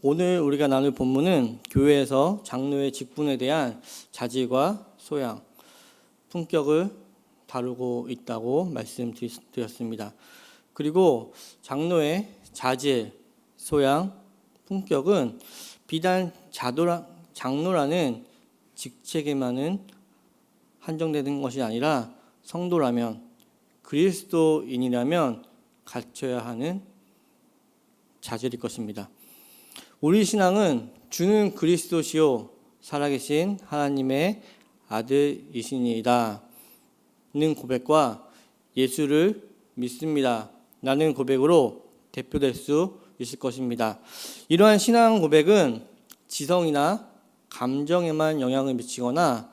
오늘 우리가 나눌 본문은 교회에서 장로의 직분에 대한 자질과 소양, 품격을 다루고 있다고 말씀드렸습니다. 그리고 장로의 자질, 소양, 품격은 비단 장로라는 직책에만은 한정되는 것이 아니라 성도라면, 그리스도인이라면 갖춰야 하는 자질일 것입니다. 우리 신앙은 주는 그리스도시요 살아계신 하나님의 아들이시니이다 는 고백과 예수를 믿습니다 라는 고백으로 대표될 수 있을 것입니다. 이러한 신앙 고백은 지성이나 감정에만 영향을 미치거나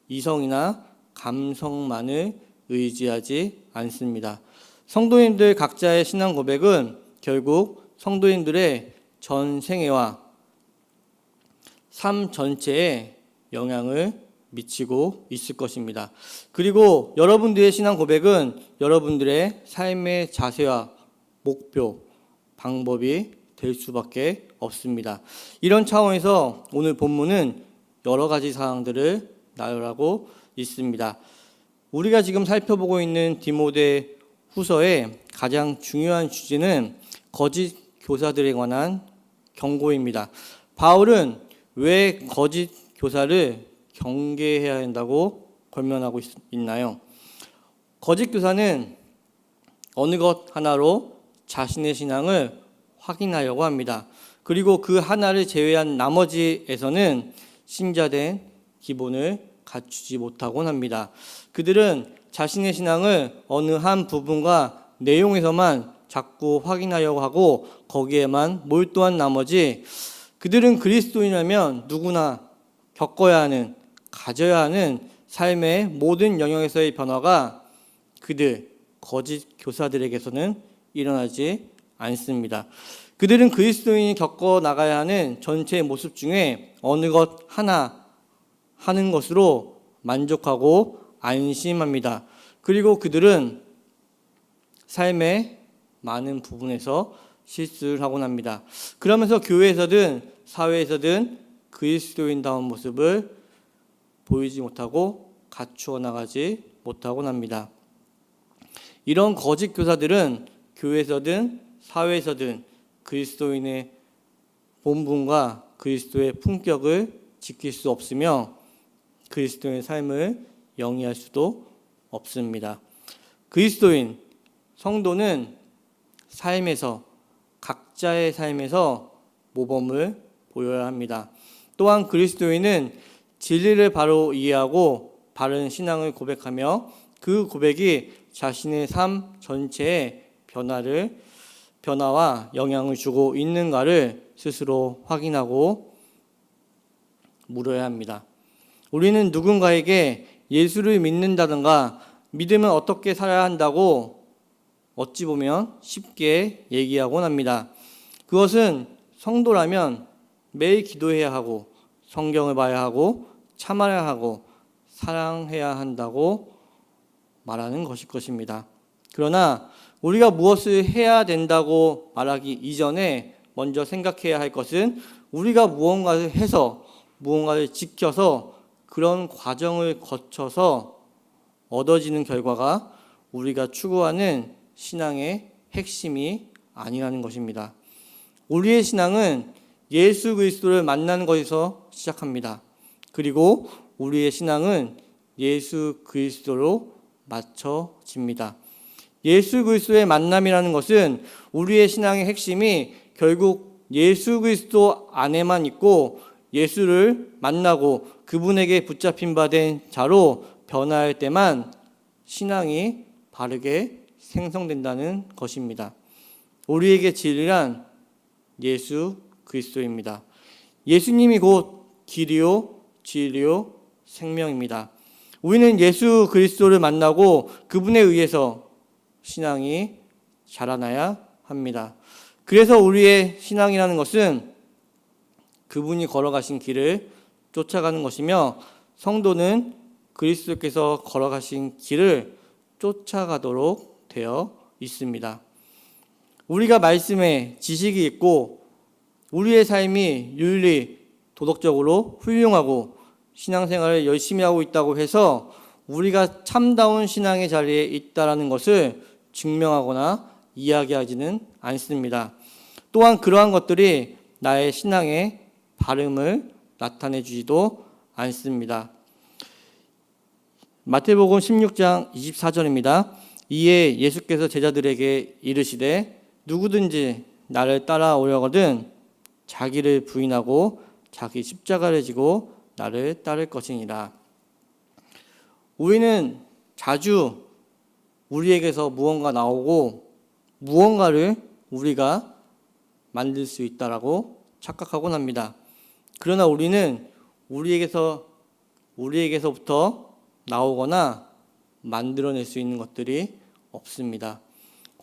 이성이나 감성만을 의지하지 않습니다. 성도인들 각자의 신앙 고백은 결국 성도인들의 전 생애와 삶 전체에 영향을 미치고 있을 것입니다. 그리고 여러분들의 신앙 고백은 여러분들의 삶의 자세와 목표, 방법이 될 수밖에 없습니다. 이런 차원에서 오늘 본문은 여러 가지 사항들을 나열하고 있습니다. 우리가 지금 살펴보고 있는 디모데 후서의 가장 중요한 주제는 거짓 교사들에 관한 경고입니다. 바울은 왜 거짓 교사를 경계해야 한다고 권면하고 있나요? 거짓 교사는 어느 것 하나로 자신의 신앙을 확인하려고 합니다. 그리고 그 하나를 제외한 나머지에서는 신자된 기본을 갖추지 못하곤 합니다. 그들은 자신의 신앙을 어느 한 부분과 내용에서만 자꾸 확인하려고 하고 거기에만 몰두한 나머지 그들은 그리스도인이라면 누구나 겪어야 하는, 가져야 하는 삶의 모든 영역에서의 변화가 그들, 거짓 교사들에게서는 일어나지 않습니다. 그들은 그리스도인이 겪어 나가야 하는 전체의 모습 중에 어느 것 하나 하는 것으로 만족하고 안심합니다. 그리고 그들은 삶의 많은 부분에서 실수를 하곤 합니다. 그러면서 교회에서든 사회에서든 그리스도인다운 모습을 보이지 못하고 갖추어 나가지 못하곤 합니다. 이런 거짓 교사들은 교회에서든 사회에서든 그리스도인의 본분과 그리스도의 품격을 지킬 수 없으며 그리스도인의 삶을 영위할 수도 없습니다. 그리스도인, 성도는 삶에서, 각자의 삶에서 모범을 보여야 합니다. 또한 그리스도인은 진리를 바로 이해하고 바른 신앙을 고백하며 그 고백이 자신의 삶 전체에 변화와 영향을 주고 있는가를 스스로 확인하고 물어야 합니다. 우리는 누군가에게 예수를 믿는다든가 믿으면 어떻게 살아야 한다고 어찌 보면 쉽게 얘기하곤 합니다. 그것은 성도라면 매일 기도해야 하고 성경을 봐야 하고 참아야 하고 사랑해야 한다고 말하는 것일 것입니다. 그러나 우리가 무엇을 해야 된다고 말하기 이전에 먼저 생각해야 할 것은 우리가 무언가를 해서 무언가를 지켜서 그런 과정을 거쳐서 얻어지는 결과가 우리가 추구하는 신앙의 핵심이 아니라는 것입니다. 우리의 신앙은 예수 그리스도를 만나는 것에서 시작합니다. 그리고 우리의 신앙은 예수 그리스도로 맞춰집니다. 예수 그리스도의 만남이라는 것은 우리의 신앙의 핵심이 결국 예수 그리스도 안에만 있고 예수를 만나고 그분에게 붙잡힌 바 된 자로 변화할 때만 신앙이 바르게 생성된다는 것입니다. 우리에게 진리란 예수 그리스도입니다. 예수님이 곧 길이요 진리요 생명입니다. 우리는 예수 그리스도를 만나고 그분에 의해서 신앙이 자라나야 합니다. 그래서 우리의 신앙이라는 것은 그분이 걸어가신 길을 쫓아가는 것이며 성도는 그리스도께서 걸어가신 길을 쫓아가도록 되어 있습니다. 우리가 말씀에 지식이 있고 우리의 삶이 윤리, 도덕적으로 훌륭하고 신앙생활을 열심히 하고 있다고 해서 우리가 참다운 신앙의 자리에 있다라는 것을 증명하거나 이야기하지는 않습니다. 또한 그러한 것들이 나의 신앙의 바름을 나타내 주지도 않습니다. 마태복음 16장 24절입니다. 이에 예수께서 제자들에게 이르시되 누구든지 나를 따라오려거든 자기를 부인하고 자기 십자가를 지고 나를 따를 것이니라. 우리는 자주 우리에게서 무언가 나오고 무언가를 우리가 만들 수 있다라고 착각하곤 합니다. 그러나 우리는 우리에게서부터 나오거나 만들어낼 수 있는 것들이 없습니다.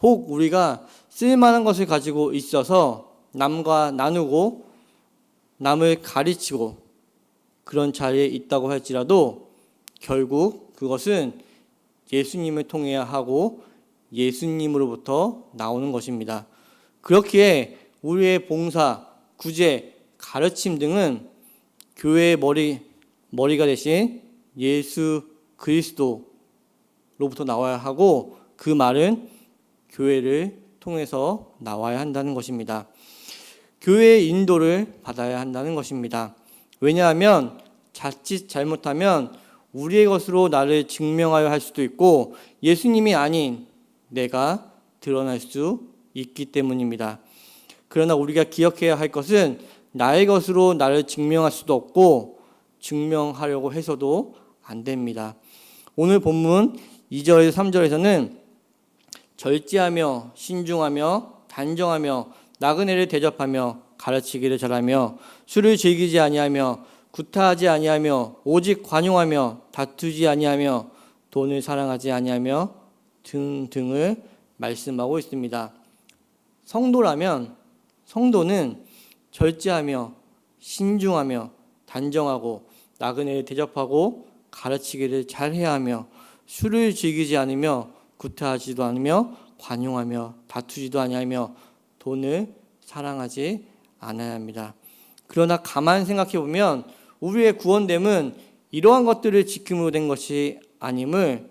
혹 우리가 쓸만한 것을 가지고 있어서 남과 나누고 남을 가르치고 그런 자리에 있다고 할지라도 결국 그것은 예수님을 통해야 하고 예수님으로부터 나오는 것입니다. 그렇기에 우리의 봉사, 구제, 가르침 등은 교회의 머리가 되신 예수 그리스도로부터 나와야 하고 그 말은 교회를 통해서 나와야 한다는 것입니다. 교회의 인도를 받아야 한다는 것입니다. 왜냐하면 자칫 잘못하면 우리의 것으로 나를 증명하여 할 수도 있고 예수님이 아닌 내가 드러날 수 있기 때문입니다. 그러나 우리가 기억해야 할 것은 나의 것으로 나를 증명할 수도 없고 증명하려고 해서도 안 됩니다. 오늘 본문 2절 3절에서는 절제하며 신중하며 단정하며 나그네를 대접하며 가르치기를 잘하며 술을 즐기지 아니하며 구타하지 아니하며 오직 관용하며 다투지 아니하며 돈을 사랑하지 아니하며 등등을 말씀하고 있습니다. 성도는 절제하며 신중하며 단정하고 나그네를 대접하고 가르치기를 잘해야 하며 술을 즐기지 않으며 구타하지도 않으며 관용하며 다투지도 아니하며 돈을 사랑하지 않아야 합니다. 그러나 가만 생각해 보면 우리의 구원됨은 이러한 것들을 지킴으로 된 것이 아님을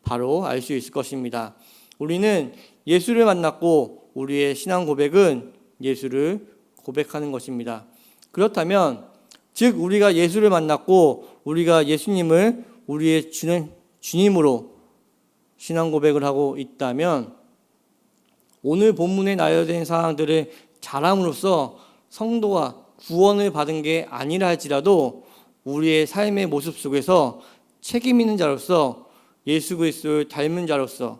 바로 알 수 있을 것입니다. 우리는 예수를 만났고 우리의 신앙 고백은 예수를 고백하는 것입니다. 그렇다면 즉 우리가 예수를 만났고 우리가 예수님을 우리의 주님으로 신앙 고백을 하고 있다면 오늘 본문에 나열된 사항들을 잘함으로써 성도가 구원을 받은 게 아니라 할지라도 우리의 삶의 모습 속에서 책임 있는 자로서 예수 그리스도를 닮은 자로서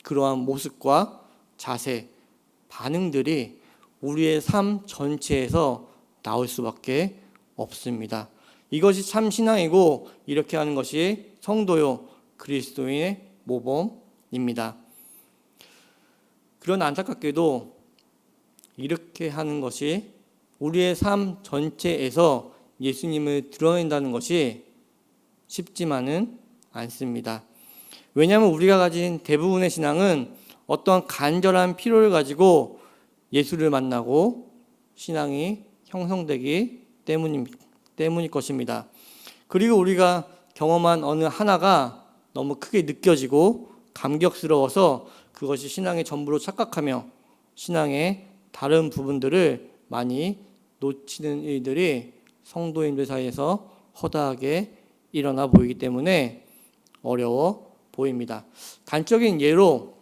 그러한 모습과 자세, 반응들이 우리의 삶 전체에서 나올 수밖에 없습니다. 이것이 참 신앙이고 이렇게 하는 것이 성도요 그리스도인의 모범입니다. 그런 안타깝게도 이렇게 하는 것이 우리의 삶 전체에서 예수님을 드러낸다는 것이 쉽지만은 않습니다. 왜냐하면 우리가 가진 대부분의 신앙은 어떤 간절한 필요를 가지고 예수를 만나고 신앙이 형성되기 때문일 것입니다. 그리고 우리가 경험한 어느 하나가 너무 크게 느껴지고 감격스러워서 그것이 신앙의 전부로 착각하며 신앙의 다른 부분들을 많이 놓치는 일들이 성도인들 사이에서 허다하게 일어나 보이기 때문에 어려워 보입니다. 단적인 예로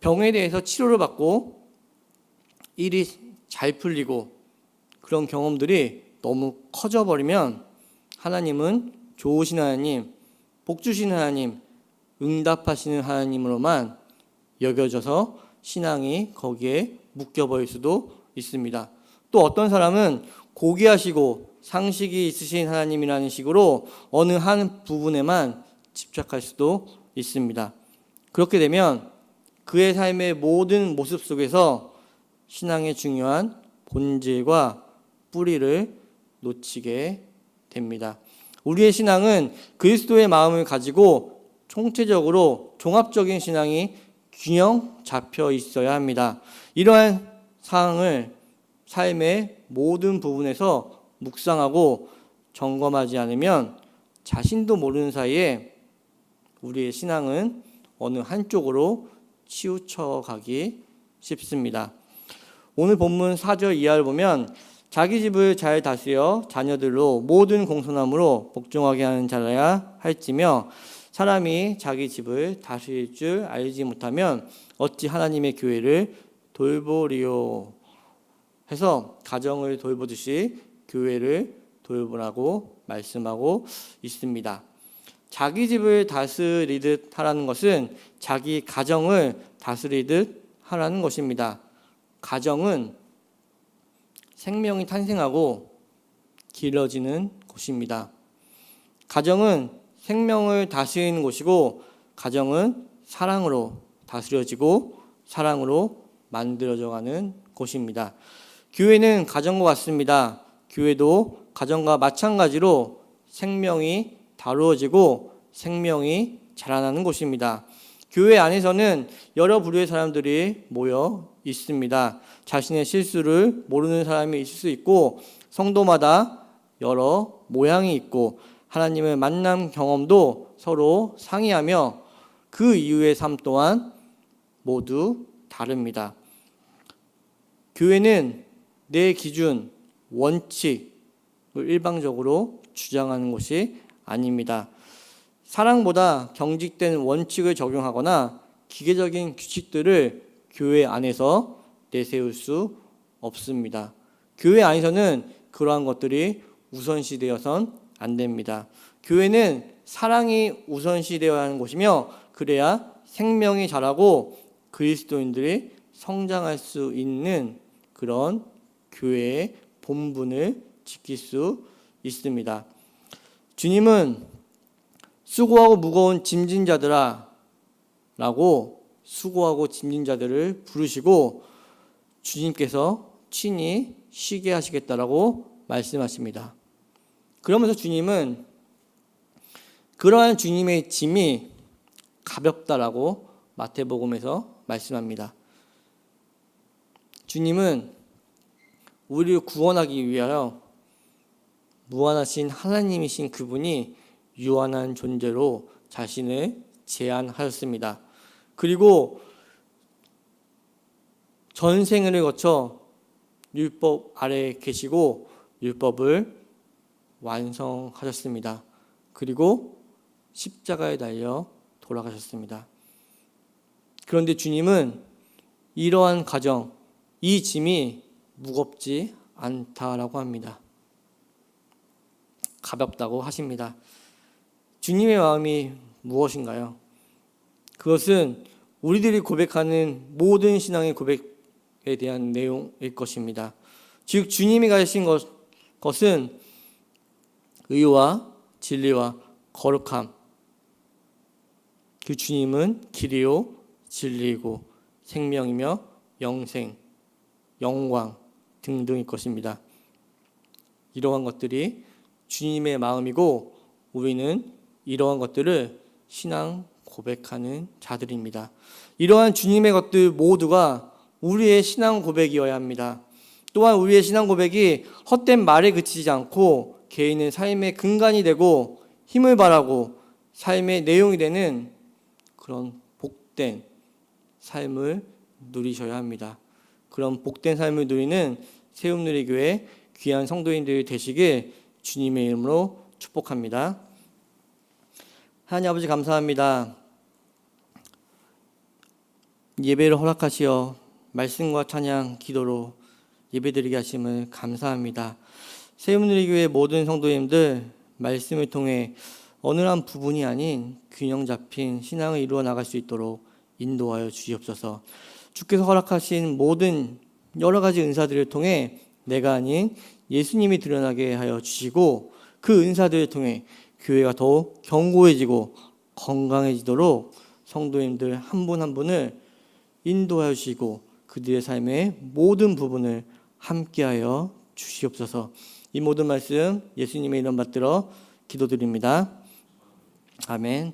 병에 대해서 치료를 받고 일이 잘 풀리고 그런 경험들이 너무 커져버리면 하나님은 좋으신 하나님, 복 주시는 하나님, 응답하시는 하나님으로만 여겨져서 신앙이 거기에 묶여버릴 수도 있습니다. 또 어떤 사람은 고귀하시고 상식이 있으신 하나님이라는 식으로 어느 한 부분에만 집착할 수도 있습니다. 그렇게 되면 그의 삶의 모든 모습 속에서 신앙의 중요한 본질과 뿌리를 놓치게 됩니다. 우리의 신앙은 그리스도의 마음을 가지고 총체적으로 종합적인 신앙이 균형 잡혀 있어야 합니다. 이러한 사항을 삶의 모든 부분에서 묵상하고 점검하지 않으면 자신도 모르는 사이에 우리의 신앙은 어느 한쪽으로 치우쳐 가기 쉽습니다. 오늘 본문 4절 이하를 보면 자기 집을 잘 다스려 자녀들로 모든 공손함으로 복종하게 하는 자라야 할지며 사람이 자기 집을 다스릴 줄 알지 못하면 어찌 하나님의 교회를 돌보리요 해서 가정을 돌보듯이 교회를 돌보라고 말씀하고 있습니다. 자기 집을 다스리듯 하라는 것은 자기 가정을 다스리듯 하라는 것입니다. 가정은 생명이 탄생하고 길러지는 곳입니다. 가정은 생명을 다스리는 곳이고 가정은 사랑으로 다스려지고 사랑으로 만들어져가는 곳입니다. 교회는 가정과 같습니다. 교회도 가정과 마찬가지로 생명이 다루어지고 생명이 자라나는 곳입니다. 교회 안에서는 여러 부류의 사람들이 모여 있습니다. 자신의 실수를 모르는 사람이 있을 수 있고 성도마다 여러 모양이 있고 하나님의 만남 경험도 서로 상의하며 그 이후의 삶 또한 모두 다릅니다. 교회는 내 기준, 원칙을 일방적으로 주장하는 것이 아닙니다. 사랑보다 경직된 원칙을 적용하거나 기계적인 규칙들을 교회 안에서 내세울 수 없습니다. 교회 안에서는 그러한 것들이 우선시되어선 안 됩니다. 교회는 사랑이 우선시되어야 하는 곳이며 그래야 생명이 자라고 그리스도인들이 성장할 수 있는 그런 교회의 본분을 지킬 수 있습니다. 주님은 수고하고 무거운 짐진 자들아 라고 수고하고 짐진 자들을 부르시고 주님께서 친히 쉬게 하시겠다라고 말씀하십니다. 그러면서 주님은 그러한 주님의 짐이 가볍다라고 마태복음에서 말씀합니다. 주님은 우리를 구원하기 위하여 무한하신 하나님이신 그분이 유한한 존재로 자신을 제한하였습니다. 그리고 전생을 거쳐 율법 아래에 계시고 율법을 완성하셨습니다. 그리고 십자가에 달려 돌아가셨습니다. 그런데 주님은 이러한 가정, 이 짐이 무겁지 않다라고 합니다. 가볍다고 하십니다. 주님의 마음이 무엇인가요? 그것은 우리들이 고백하는 모든 신앙의 고백에 대한 내용일 것입니다. 즉 주님이 가르친 것은 의와 진리와 거룩함. 그 주님은 길이요 진리이고 생명이며 영생, 영광 등등일 것입니다. 이러한 것들이 주님의 마음이고 우리는 이러한 것들을 신앙 고백하는 자들입니다. 이러한 주님의 것들 모두가 우리의 신앙 고백이어야 합니다. 또한 우리의 신앙 고백이 헛된 말에 그치지 않고 개인의 삶의 근간이 되고 힘을 발하고 삶의 내용이 되는 그런 복된 삶을 누리셔야 합니다. 그런 복된 삶을 누리는 세움누리교회 귀한 성도인들이 되시길 주님의 이름으로 축복합니다. 하나님 아버지 감사합니다. 예배를 허락하시어 말씀과 찬양, 기도로 예배드리게 하심을 감사합니다. 세움누리교회 모든 성도님들 말씀을 통해 어느 한 부분이 아닌 균형 잡힌 신앙을 이루어 나갈 수 있도록 인도하여 주시옵소서. 주께서 허락하신 모든 여러 가지 은사들을 통해 내가 아닌 예수님이 드러나게 하여 주시고 그 은사들을 통해 교회가 더욱 견고해지고 건강해지도록 성도님들 한 분 한 분을 인도하여 주시고 그들의 삶의 모든 부분을 함께하여 주시옵소서. 이 모든 말씀 예수님의 이름 받들어 기도드립니다. 아멘.